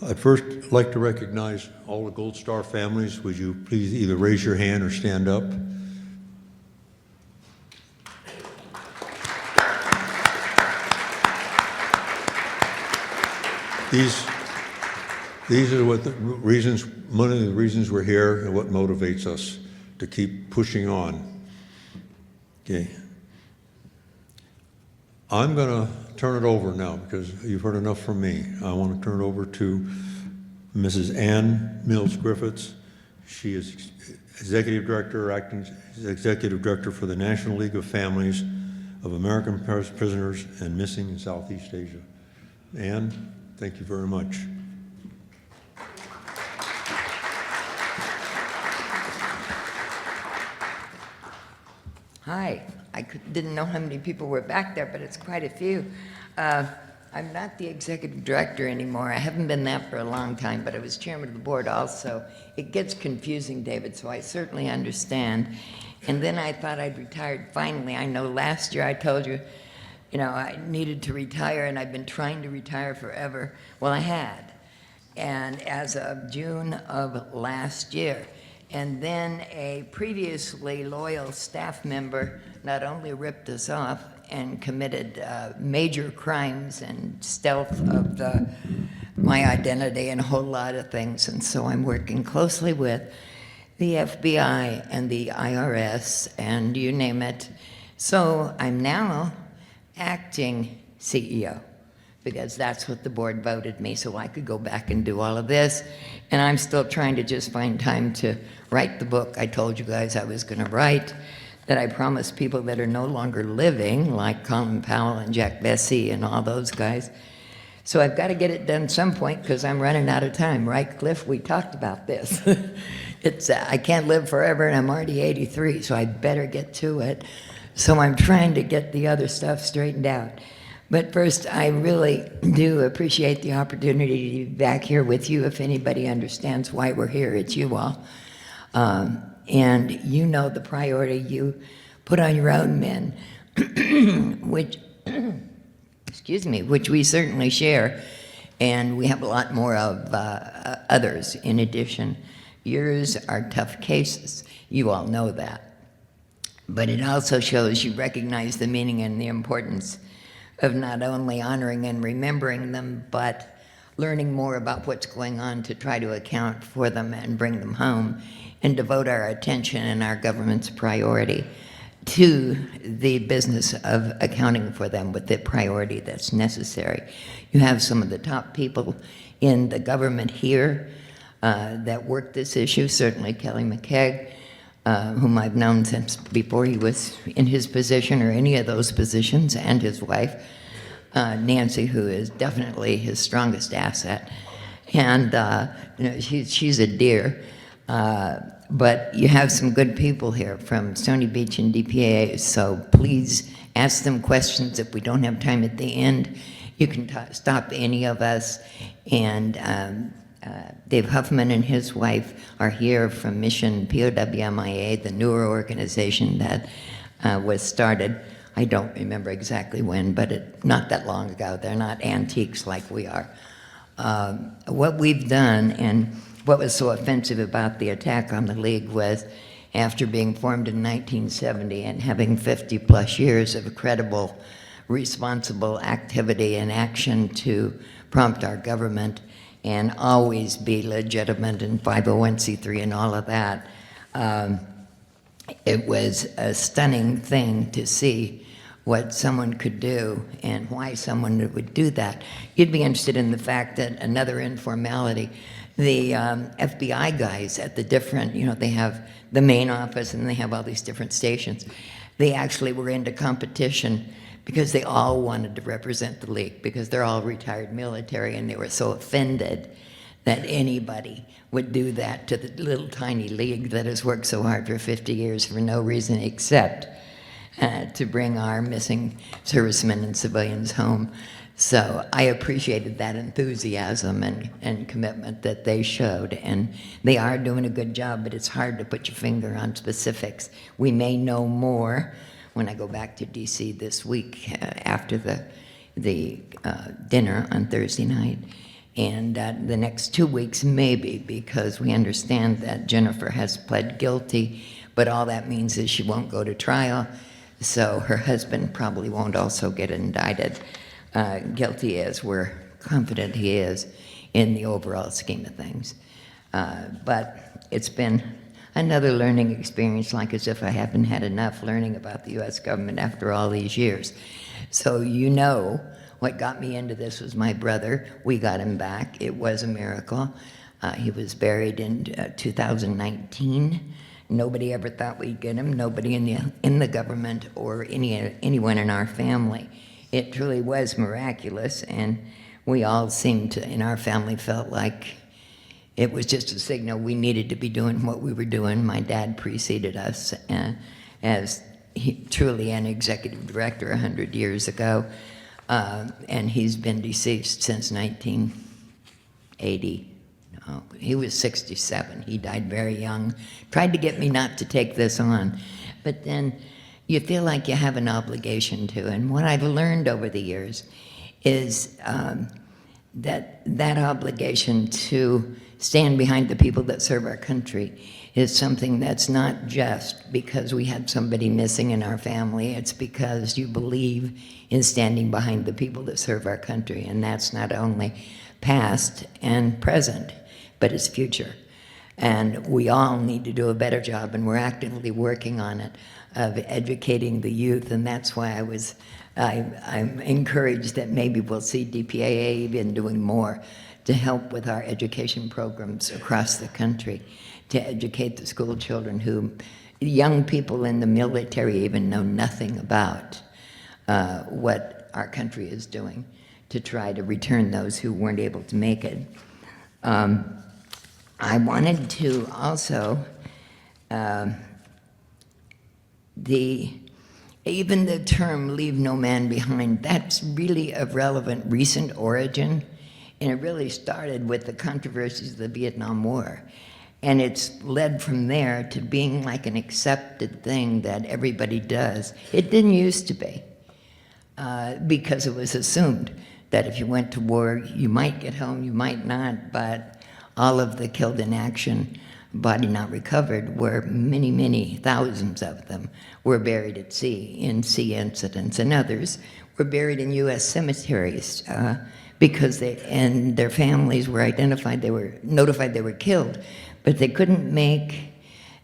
I'd first like to recognize all the Gold Star families. Would you please either raise your hand or stand up? These are what the reasons, one of the reasons we're here and what motivates us to keep pushing on. Okay. I'm going to turn it over now because you've heard enough from me. I want to turn it over to Mrs. Anne Mills Griffiths. She is Executive Director, Acting Executive Director for the National League of Families of American Prisoners and Missing in Southeast Asia. Anne, thank you very much. Hi. Didn't know how many people were back there, but it's quite a few. I'm not the executive director anymore. I haven't been that for a long time, but I was chairman of the board also. It gets confusing, David, so I certainly understand. And then I thought I'd retired finally. I know last year I told you, I needed to retire, and I've been trying to retire forever. Well, I had. And as of June of last year, and then a previously loyal staff member not only ripped us off and committed major crimes and stealth of my identity and a whole lot of things. And so I'm working closely with the FBI and the IRS and you name it. So I'm now acting CEO, because that's what the board voted me, so I could go back and do all of this. And I'm still trying to just find time to write the book I told you guys I was going to write, that I promised people that are no longer living, like Colin Powell and Jack Vesey and all those guys. So I've got to get it done some point because I'm running out of time, right, Cliff? We talked about this. I can't live forever, and I'm already 83, so I better get to it. So I'm trying to get the other stuff straightened out. But first, I really do appreciate the opportunity to be back here with you. If anybody understands why we're here, it's you all. And you know the priority you put on your own men, which, excuse me, which we certainly share. And we have a lot more of others in addition. Yours are tough cases. You all know that. But it also shows you recognize the meaning and the importance of not only honoring and remembering them, but learning more about what's going on to try to account for them and bring them home and devote our attention and our government's priority to the business of accounting for them with the priority that's necessary. You have some of the top people in the government here that work this issue, certainly Kelly McKeag, whom I've known since before he was in his position or any of those positions, and his wife, Nancy, who is definitely his strongest asset. And she's a dear. But you have some good people here from Stony Beach and DPA, so please ask them questions. If we don't have time at the end, you can stop any of us. And Dave Huffman and his wife are here from Mission POWMIA, the newer organization that was started. I don't remember exactly when, but not that long ago. They're not antiques like we are. What we've done, and what was so offensive about the attack on the League, was after being formed in 1970 and having 50 plus years of credible, responsible activity and action to prompt our government and always be legitimate and 501c3 and all of that, it was a stunning thing to see what someone could do and why someone would do that. You'd be interested in the fact that another informality, the FBI guys at the different, they have the main office and they have all these different stations. They actually were into competition because they all wanted to represent the League, because they're all retired military, and they were so offended that anybody would do that to the little tiny League that has worked so hard for 50 years for no reason except to bring our missing servicemen and civilians home. So I appreciated that enthusiasm and commitment that they showed, and they are doing a good job, but it's hard to put your finger on specifics. We may know more when I go back to DC this week after the dinner on Thursday night. And the next 2 weeks, maybe, because we understand that Jennifer has pled guilty, but all that means is she won't go to trial, so her husband probably won't also get indicted, guilty as we're confident he is in the overall scheme of things. But it's been another learning experience, like as if I haven't had enough learning about the U.S. government after all these years. So you know, what got me into this was my brother. We got him back. It was a miracle. He was buried in 2019. Nobody ever thought we'd get him. Nobody in the government or anyone in our family. It truly was miraculous, and we all seemed to, in our family, felt like it was just a signal we needed to be doing what we were doing. My dad preceded us as truly an executive director 100 years ago. And he's been deceased since 1980. No, he was 67. He died very young. Tried to get me not to take this on. But then you feel like you have an obligation to. And what I've learned over the years is that obligation to stand behind the people that serve our country is something that's not just because we had somebody missing in our family. It's because you believe in standing behind the people that serve our country, and that's not only past and present, but it's future. And we all need to do a better job, and we're actively working on it, of educating the youth, and that's why I'm encouraged that maybe we'll see DPAA even doing more to help with our education programs across the country, to educate the school children who young people in the military even know nothing about what our country is doing to try to return those who weren't able to make it. I wanted to also, even the term "leave no man behind," that's really of relevant recent origin, and it really started with the controversies of the Vietnam War. And it's led from there to being like an accepted thing that everybody does. It didn't used to be, because it was assumed that if you went to war, you might get home, you might not, but all of the killed in action, body not recovered, were many, many thousands of them were buried at sea in sea incidents, and others were buried in U.S. cemeteries because their families were identified, they were notified they were killed, but they couldn't make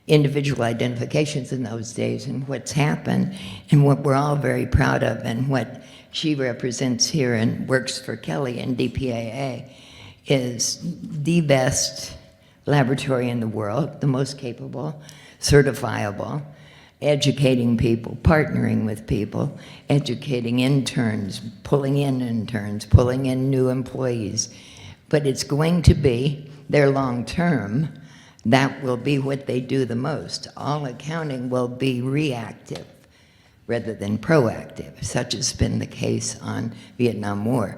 individual identifications in those days. And what's happened, and what we're all very proud of, and what she represents here and works for Kelly and DPAA, is the best laboratory in the world, the most capable, certifiable, educating people, partnering with people, educating interns, pulling in new employees. But it's going to be their long term. That will be what they do the most. All accounting will be reactive rather than proactive, such has been the case on Vietnam War.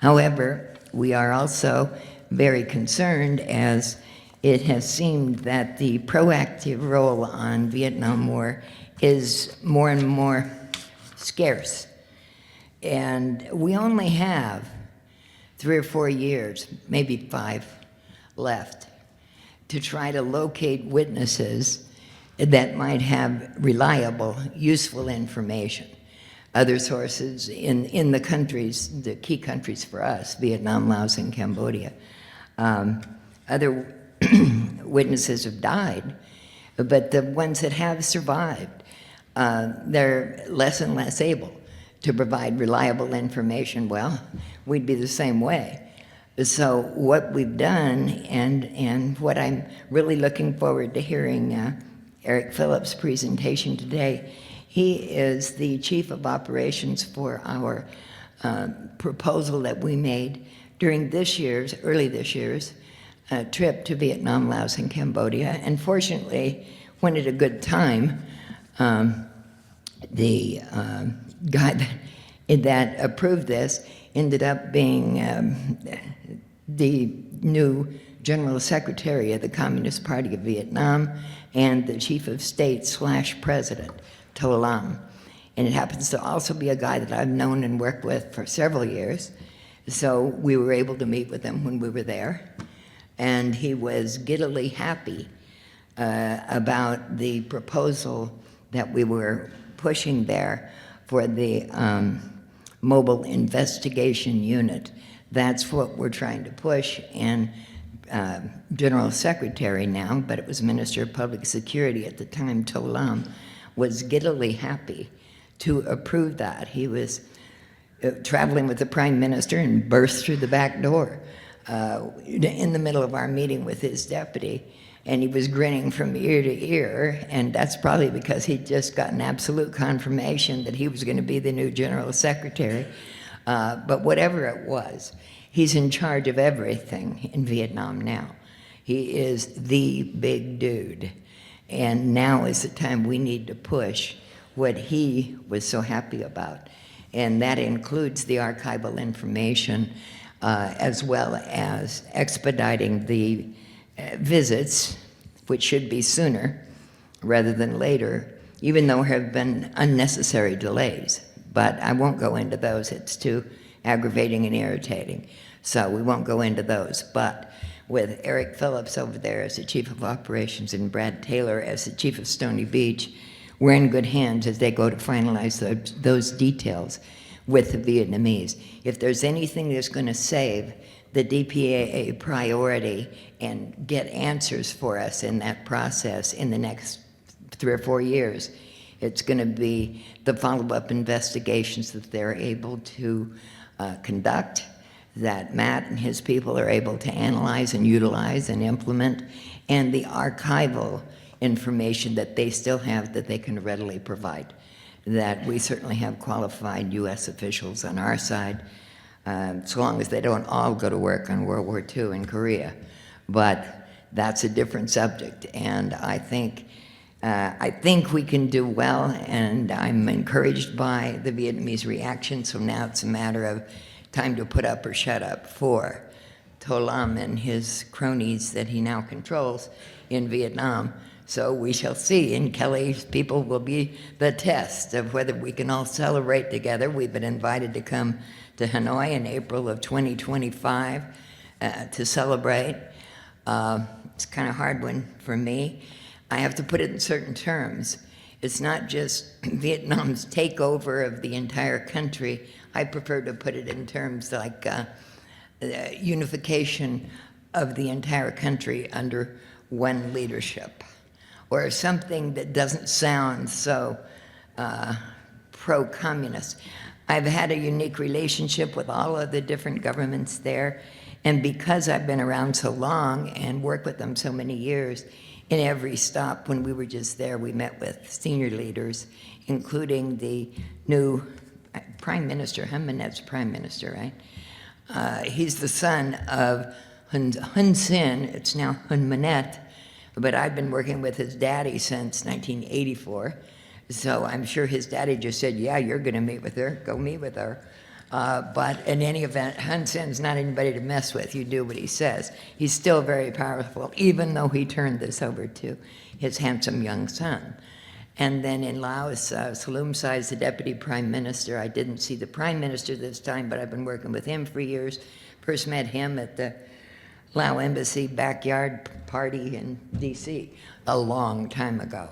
However, we are also very concerned, as it has seemed that the proactive role on Vietnam War is more and more scarce. And we only have 3 or 4 years, maybe 5 left, to try to locate witnesses that might have reliable, useful information. Other sources in the countries, the key countries for us, Vietnam, Laos, and Cambodia, other witnesses have died, but the ones that have survived, they're less and less able to provide reliable information. Well, we'd be the same way. So what we've done, and what I'm really looking forward to hearing Eric Phillips' presentation today, he is the chief of operations for our proposal that we made during early this year's trip to Vietnam, Laos, and Cambodia. And fortunately, went at a good time. The guy that approved this ended up being the new General Secretary of the Communist Party of Vietnam and the Chief of State / President, To Lam. And it happens to also be a guy that I've known and worked with for several years, So we were able to meet with him when we were there, and he was giddily happy about the proposal that we were pushing there for the mobile investigation unit. That's what we're trying to push, and General Secretary now, but it was Minister of Public Security at the time, Tolam, was giddily happy to approve that. He was traveling with the Prime Minister and burst through the back door in the middle of our meeting with his deputy, and he was grinning from ear to ear, and that's probably because he'd just gotten absolute confirmation that he was going to be the new General Secretary. But whatever it was, he's in charge of everything in Vietnam now. He is the big dude. And now is the time we need to push what he was so happy about. And that includes the archival information, as well as expediting the visits, which should be sooner rather than later, even though there have been unnecessary delays. But I won't go into those. It's too aggravating and irritating. So we won't go into those. But with Eric Phillips over there as the Chief of Operations and Brad Taylor as the Chief of Stony Beach, we're in good hands as they go to finalize those details with the Vietnamese. If there's anything that's going to save the DPAA priority and get answers for us in that process in the next 3 or 4 years, it's going to be the follow-up investigations that they're able to conduct, that Matt and his people are able to analyze and utilize and implement, and the archival information that they still have that they can readily provide, that we certainly have qualified U.S. officials on our side, so long as they don't all go to work on World War II in Korea. But that's a different subject, and I think we can do well, and I'm encouraged by the Vietnamese reaction, so now it's a matter of time to put up or shut up for Tolam and his cronies that he now controls in Vietnam. So we shall see, and Kelly's people will be the test of whether we can all celebrate together. We've been invited to come to Hanoi in April of 2025 to celebrate. It's kind of hard one for me. I have to put it in certain terms. It's not just Vietnam's takeover of the entire country. I prefer to put it in terms like unification of the entire country under one leadership, or something that doesn't sound so pro-communist. I've had a unique relationship with all of the different governments there, and because I've been around so long and worked with them so many years, in every stop when we were just there, we met with senior leaders, including the new Prime Minister, Huffman, that's Prime Minister, right? He's the son of Hun Sen, it's now Hun Manet, but I've been working with his daddy since 1984, so I'm sure his daddy just said, yeah, you're going to meet with her, go meet with her. But in any event, Hun Sen's not anybody to mess with. You do what he says. He's still very powerful, even though he turned this over to his handsome young son. And then in Laos, Salum Sai is the deputy prime minister. I didn't see the prime minister this time, but I've been working with him for years. First met him at the Lao Embassy backyard party in D.C. a long time ago,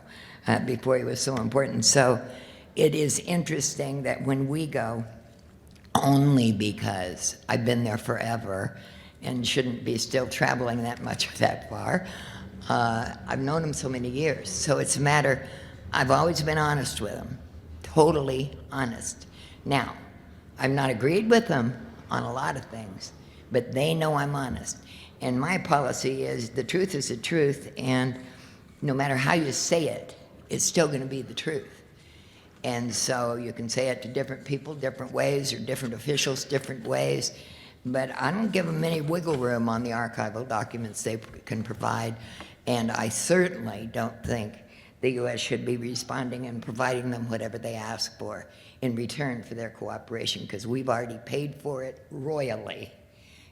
before he was so important. So it is interesting that when we go, only because I've been there forever and shouldn't be still traveling that much or that far, I've known him so many years. So it's a matter, I've always been honest with him, totally honest. Now, I've not agreed with them on a lot of things, but they know I'm honest. And my policy is the truth is the truth, and no matter how you say it, it's still going to be the truth. And so you can say it to different people different ways, or different officials different ways, but I don't give them any wiggle room on the archival documents they can provide, and I certainly don't think the U.S. should be responding and providing them whatever they ask for in return for their cooperation, because we've already paid for it royally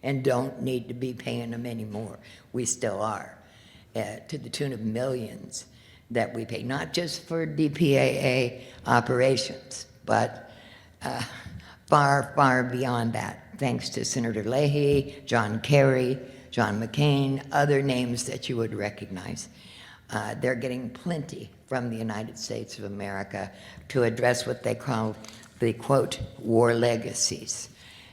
and don't need to be paying them anymore. We still are, to the tune of millions that we pay, not just for DPAA operations, but far, far beyond that. thanks to Senator Leahy, John Kerry, John McCain, other names that you would recognize. They're getting plenty from the United States of America to address what they call the, quote, war legacies.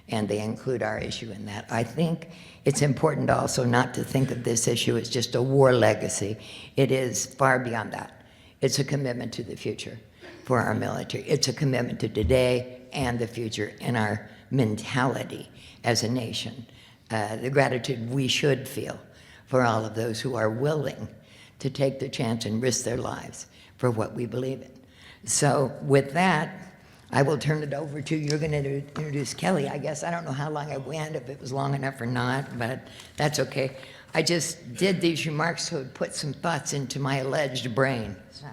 And they include our issue in that. I think it's important also not to think of this issue as just a war legacy. It is far beyond that. It's a commitment to the future for our military. It's a commitment to today and the future and our mentality as a nation. The gratitude we should feel for all of those who are willing to take the chance and risk their lives for what we believe in. So with that, I will turn it over to, you're going to introduce Kelly, I guess. I don't know how long I went, if it was long enough or not, but that's okay. I just did these remarks to put some thoughts into my alleged brain. So.